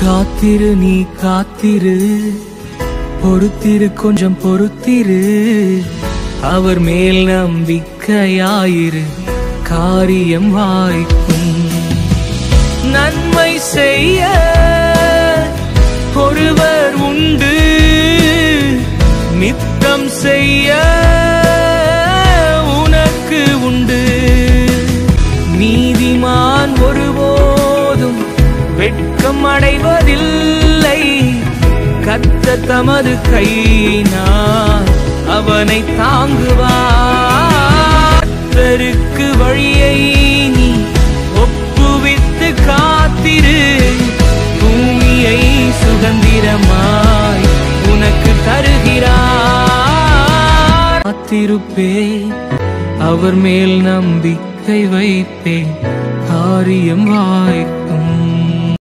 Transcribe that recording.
காத்திரு நீ காத்திரு, பொறுத்திரு கொஞ்சம் பொறுத்திரு, அவர் மேல் நம்பிக்கையாயிரு, காரியம் வாய்க்கும். நன்மை செய்ய ஒருவர் உண்டு, நித்தம் செய்ய உனக்கு உண்டு. நீதிமான் ஒருபோதும் வெட்கம் அடைவதில்லை, கர்த்தர் தமது கையினால் அவனை தாங்குவார். கர்த்தருக்கு வழியை நீ ஒப்புவித்து காத்திரு, பூமியை சுதந்திரமாய் உனக்கு தருகிறார். காத்திருப்பேன், அவர் மேல் நம்பிக்கை வைப்பேன், காரியம் வாய்க்கும்.